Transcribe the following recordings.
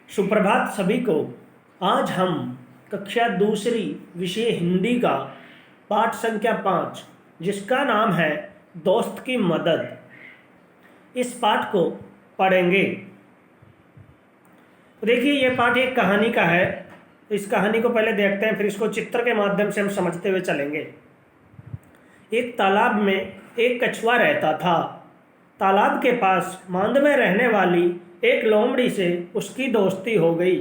सुप्रभात सभी को। आज हम कक्षा दूसरी विषय हिंदी का पाठ संख्या 5 जिसका नाम है दोस्त की मदद, इस पाठ को पढ़ेंगे। तो देखिए, यह पाठ एक कहानी का है। तो इस कहानी को पहले देखते हैं, फिर इसको चित्र के माध्यम से हम समझते हुए चलेंगे। एक तालाब में एक कछुआ रहता था। तालाब के पास मांद में रहने वाली एक लोमड़ी से उसकी दोस्ती हो गई।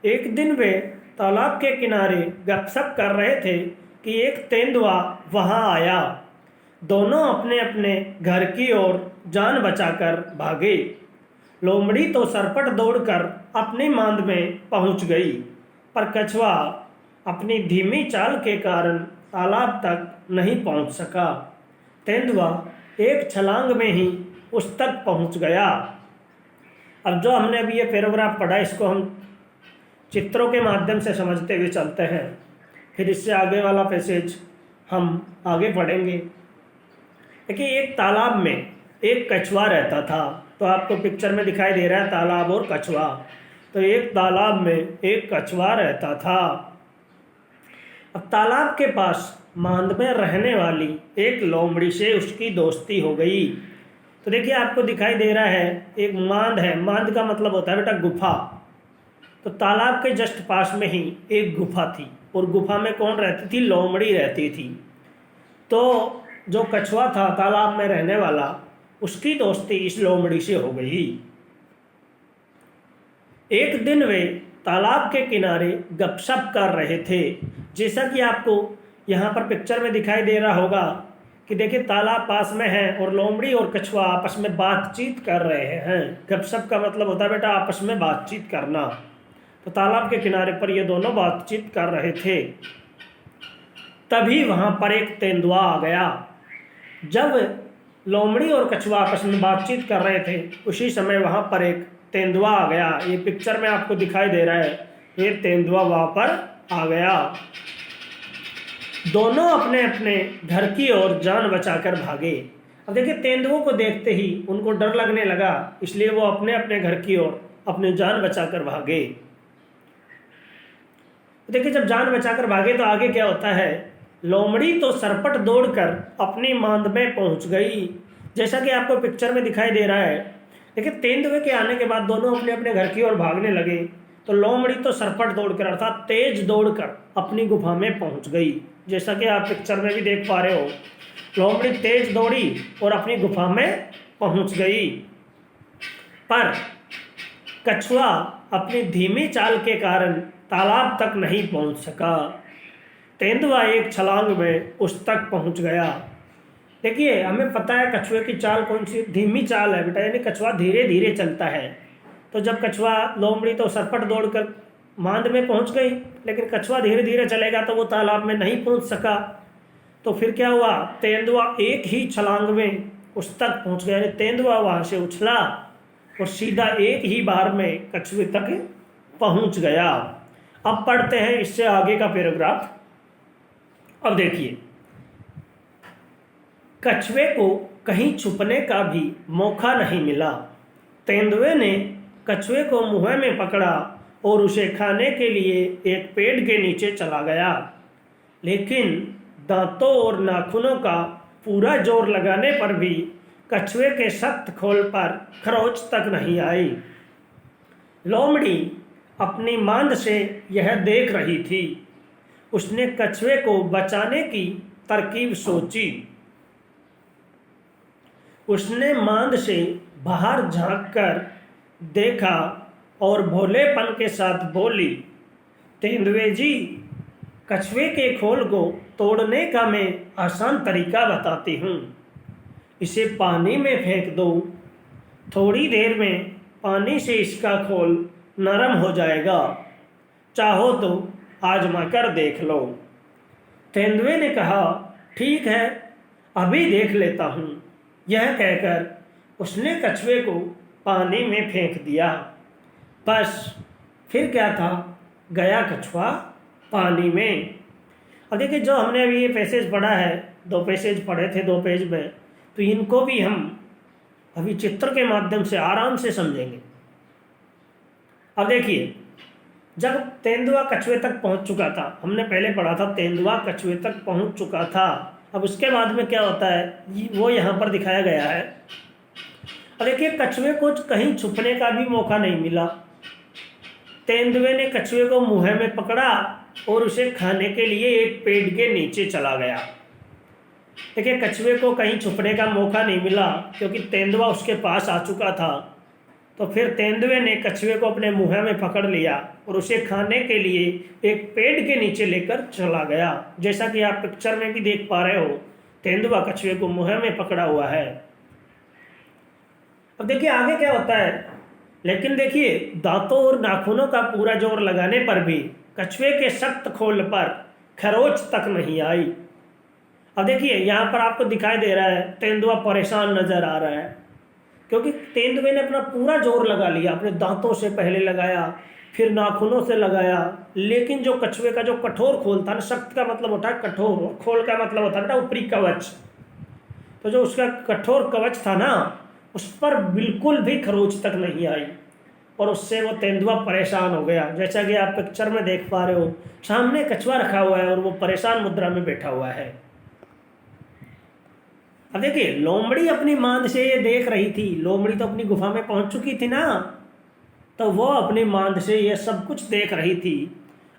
एक दिन वे तालाब के किनारे गपशप कर रहे थे कि एक तेंदुआ वहां आया। दोनों अपने अपने घर की ओर जान बचाकर भागे। लोमड़ी तो सरपट दौड़कर अपनी मांद में पहुंच गई, पर कछुआ अपनी धीमी चाल के कारण तालाब तक नहीं पहुंच सका। तेंदुआ एक छलांग में ही उस तक पहुंच गया। अब जो हमने अभी ये पैराग्राफ पढ़ा, इसको हम चित्रों के माध्यम से समझते हुए चलते हैं, फिर इससे आगे वाला पैसेज हम आगे पढ़ेंगे। देखिए, एक तालाब में एक कछुआ रहता था। तो आपको पिक्चर में दिखाई दे रहा है तालाब और कछुआ। तो एक तालाब में एक कछुआ रहता था। अब तालाब के पास मांद में रहने वाली एक लोमड़ी से उसकी दोस्ती हो गई। तो देखिए, आपको दिखाई दे रहा है एक मांद है। मांद का मतलब होता है बेटा गुफा। तो तालाब के जस्ट पास में ही एक गुफा थी, और गुफा में कौन रहती थी? लोमड़ी रहती थी। तो जो कछुआ था तालाब में रहने वाला, उसकी दोस्ती इस लोमड़ी से हो गई। एक दिन वे तालाब के किनारे गपशप कर रहे थे। जैसा कि आपको यहाँ पर पिक्चर में दिखाई दे रहा होगा कि देखिए, तालाब पास में है और लोमड़ी और कछुआ आपस में बातचीत कर रहे हैं। गपशप का मतलब होता है बेटा आपस में बातचीत करना। तो तालाब के किनारे पर ये दोनों बातचीत कर रहे थे। तभी वहां पर एक तेंदुआ आ गया। जब लोमड़ी और कछुआ आपस में बातचीत कर रहे थे, उसी समय वहां पर एक तेंदुआ आ गया। ये पिक्चर में आपको दिखाई दे रहा है, ये तेंदुआ वहां पर आ गया। दोनों अपने अपने घर की ओर जान बचाकर भागे। अब देखिए, तेंदुओं को देखते ही उनको डर लगने लगा, इसलिए वो अपने अपने घर की ओर अपनी जान बचाकर भागे। देखिए, जब जान बचाकर भागे तो आगे क्या होता है? लोमड़ी तो सरपट दौड़कर अपनी मांद में पहुंच गई। जैसा कि आपको पिक्चर में दिखाई दे रहा है। देखिए, तेंदुए के आने के बाद दोनों अपने अपने घर की ओर भागने लगे। तो लोमड़ी तो सरपट दौड़कर अर्थात तेज दौड़कर अपनी गुफा में पहुंच गई। जैसा कि आप पिक्चर में भी देख पा रहे हो, लोमड़ी तेज दौड़ी और अपनी गुफा में पहुंच गई। पर कछुआ अपनी धीमी चाल के कारण तालाब तक नहीं पहुंच सका। तेंदुआ एक छलांग में उस तक पहुंच गया। देखिए, हमें पता है कछुए की चाल कौन सी धीमी चाल है बेटा, यानी कछुआ धीरे धीरे चलता है। तो जब कछुआ लोमड़ी तो सरपट दौड़कर मांद में पहुंच गई, लेकिन कछुआ धीरे धीरे चलेगा तो वो तालाब में नहीं पहुंच सका। तो फिर क्या हुआ? तेंदुआ एक ही छलांग में उस तक पहुंच गया। तेंदुआ वहां से उछला और सीधा एक ही बार में कछुए तक पहुंच गया। अब पढ़ते हैं इससे आगे का पैराग्राफ। अब देखिए, कछुए को कहीं छुपने का भी मौका नहीं मिला। तेंदुए ने कछुए को मुंह में पकड़ा और उसे खाने के लिए एक पेड़ के नीचे चला गया, लेकिन दांतों और नाखूनों का पूरा जोर लगाने पर भी कछुए के सख्त खोल पर खरोच तक नहीं आई। लोमड़ी अपनी मांद से यह देख रही थी। उसने कछुए को बचाने की तरकीब सोची। उसने मांद से बाहर झांककर देखा और भोलेपन के साथ बोली, तेंदुए जी, कछुए के खोल को तोड़ने का मैं आसान तरीका बताती हूँ। इसे पानी में फेंक दो। थोड़ी देर में पानी से इसका खोल नरम हो जाएगा। चाहो तो आजमा कर देख लो। तेंदुए ने कहा, ठीक है, अभी देख लेता हूँ। यह कहकर उसने कछुए को पानी में फेंक दिया। बस फिर क्या था, गया कछुआ पानी में। अब देखिए, जो हमने अभी ये पैसेज पढ़ा है, 2 पैसेज पढ़े थे 2 पेज में, तो इनको भी हम अभी चित्र के माध्यम से आराम से समझेंगे। अब देखिए, जब तेंदुआ कछुए तक पहुंच चुका था, हमने पहले पढ़ा था तेंदुआ कछुए तक पहुंच चुका था। अब उसके बाद में क्या होता है वो यहाँ पर दिखाया गया है। अब देखिए, कछुए को कहीं छुपने का भी मौका नहीं मिला। तेंदुए ने कछुए को मुंह में पकड़ा और उसे खाने के लिए एक पेड़ के नीचे चला गया। देखिए, कछुए को कहीं छुपने का मौका नहीं मिला क्योंकि तेंदुआ उसके पास आ चुका था। तो फिर तेंदुए ने कछुए को अपने मुंह में पकड़ लिया और उसे खाने के लिए एक पेड़ के नीचे लेकर चला गया। जैसा कि आप पिक्चर में भी देख पा रहे हो, तेंदुआ कछुए को मुंह में पकड़ा हुआ है। अब देखिए आगे क्या होता है। लेकिन देखिए, दांतों और नाखूनों का पूरा जोर लगाने पर भी कछुए के सख्त खोल पर खरोच तक नहीं आई। अब देखिए, यहाँ पर आपको दिखाई दे रहा है तेंदुआ परेशान नजर आ रहा है क्योंकि तेंदुए ने अपना पूरा जोर लगा लिया। अपने दांतों से पहले लगाया, फिर नाखूनों से लगाया, लेकिन जो कछुए का जो कठोर खोल था ना, सख्त का मतलब होता है कठोर, खोल का मतलब होता है ना ऊपरी कवच, तो जो उसका कठोर कवच था ना, उस पर बिल्कुल भी खरोच तक नहीं आई और उससे वो तेंदुआ परेशान हो गया। जैसा कि आप पिक्चर में देख पा रहे हो, सामने कछुआ रखा हुआ है और वो परेशान मुद्रा में बैठा हुआ है। अब देखिए, लोमड़ी अपनी मांद से ये देख रही थी। लोमड़ी तो अपनी गुफा में पहुंच चुकी थी ना, तो वो अपनी मांद से ये सब कुछ देख रही थी।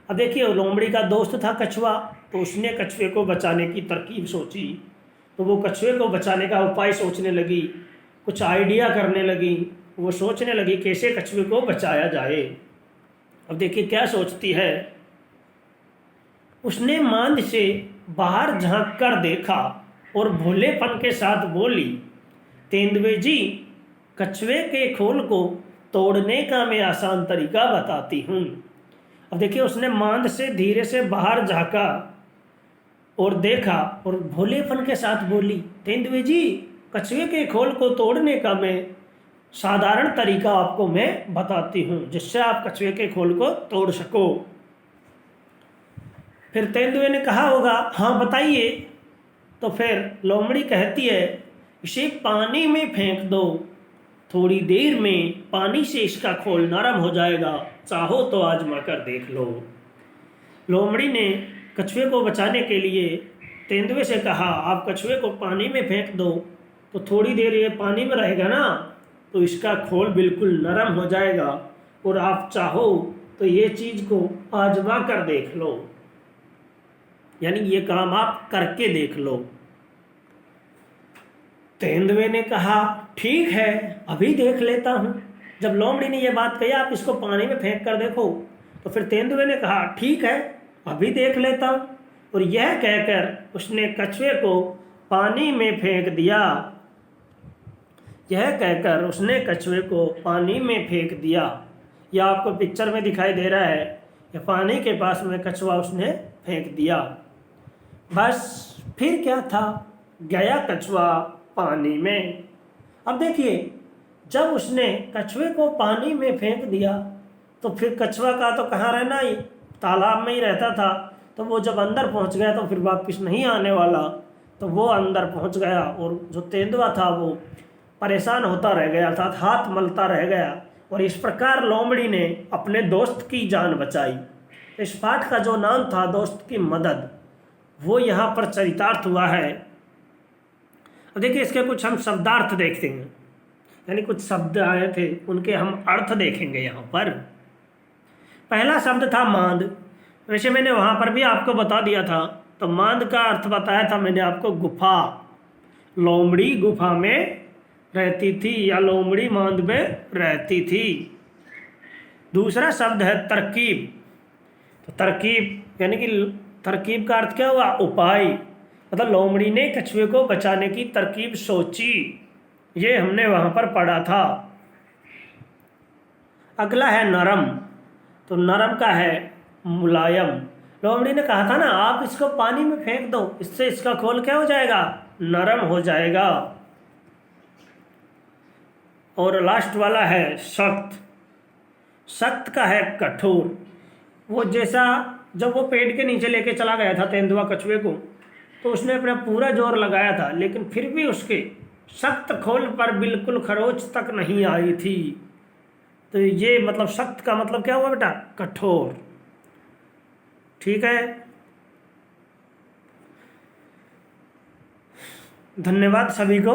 अब देखिए, लोमड़ी का दोस्त था कछुआ, तो उसने कछुए को बचाने की तरकीब सोची। तो वो कछुए को बचाने का उपाय सोचने लगी, कुछ आइडिया करने लगी। वो सोचने लगी कैसे कछुए को बचाया जाए। अब देखिए क्या सोचती है। उसने मांद से बाहर झांक कर देखा और भोलेपन के साथ बोली, तेंदुए जी, कछुए के खोल को तोड़ने का मैं आसान तरीका बताती हूँ। अब देखिए, उसने मांद से धीरे से बाहर झांका और देखा और भोलेपन के साथ बोली, तेंदुए जी, कछुए के खोल को तोड़ने का मैं साधारण तरीका आपको मैं बताती हूँ जिससे आप कछुए के खोल को तोड़ सको। फिर तेंदुए ने कहा होगा, हाँ बताइए। तो फिर लोमड़ी कहती है, इसे पानी में फेंक दो, थोड़ी देर में पानी से इसका खोल नरम हो जाएगा, चाहो तो आजमा कर देख लो। लोमड़ी ने कछुए को बचाने के लिए तेंदुए से कहा, आप कछुए को पानी में फेंक दो तो थोड़ी देर ये पानी में रहेगा ना, तो इसका खोल बिल्कुल नरम हो जाएगा और आप चाहो तो ये चीज़ को आजमा कर देख लो, यानी ये काम आप करके देख लो। तेंदुए ने कहा, ठीक है, अभी देख लेता हूँ। जब लोमड़ी ने यह बात कही, आप इसको पानी में फेंक कर देखो, तो फिर तेंदुए ने कहा, ठीक है, अभी देख लेता हूँ। और यह कहकर उसने कछुए को पानी में फेंक दिया। यह कहकर उसने कछुए को पानी में फेंक दिया। यह आपको पिक्चर में दिखाई दे रहा है, यह पानी के पास में कछुआ उसने फेंक दिया। बस फिर क्या था, गया कछुआ पानी में। अब देखिए, जब उसने कछुए को पानी में फेंक दिया तो फिर कछुआ का तो कहाँ रहना, ही तालाब में ही रहता था। तो वो जब अंदर पहुंच गया तो फिर वापस नहीं आने वाला, तो वो अंदर पहुंच गया और जो तेंदुआ था वो परेशान होता रह गया, अर्थात हाथ मलता रह गया। और इस प्रकार लोमड़ी ने अपने दोस्त की जान बचाई। इस पाठ का जो नाम था दोस्त की मदद, वो यहाँ पर चरितार्थ हुआ है। अब देखिए, इसके कुछ हम शब्दार्थ देखेंगे, यानी कुछ शब्द आए थे उनके हम अर्थ देखेंगे यहाँ पर। पहला शब्द था मांद। वैसे मैंने वहाँ पर भी आपको बता दिया था, तो मांद का अर्थ बताया था मैंने आपको, गुफा। लोमड़ी गुफा में रहती थी या लोमड़ी मांद में रहती थी। दूसरा शब्द है तरकीब। तो तरकीब यानी कि तरकीब का अर्थ क्या हुआ, उपाय। मतलब लोमड़ी ने कछुए को बचाने की तरकीब सोची, ये हमने वहाँ पर पढ़ा था। अगला है नरम। तो नरम का है मुलायम। लोमड़ी ने कहा था ना, आप इसको पानी में फेंक दो, इससे इसका खोल क्या हो जाएगा, नरम हो जाएगा। और लास्ट वाला है सख्त। सख्त का है कठोर। वो जैसा जब वो पेड़ के नीचे लेके चला गया था तेंदुआ कछुए को, तो उसने अपना पूरा जोर लगाया था, लेकिन फिर भी उसके सख्त खोल पर बिल्कुल खरोच तक नहीं आई थी। तो ये मतलब सख्त का मतलब क्या हुआ बेटा? कठोर। ठीक है, धन्यवाद सभी को।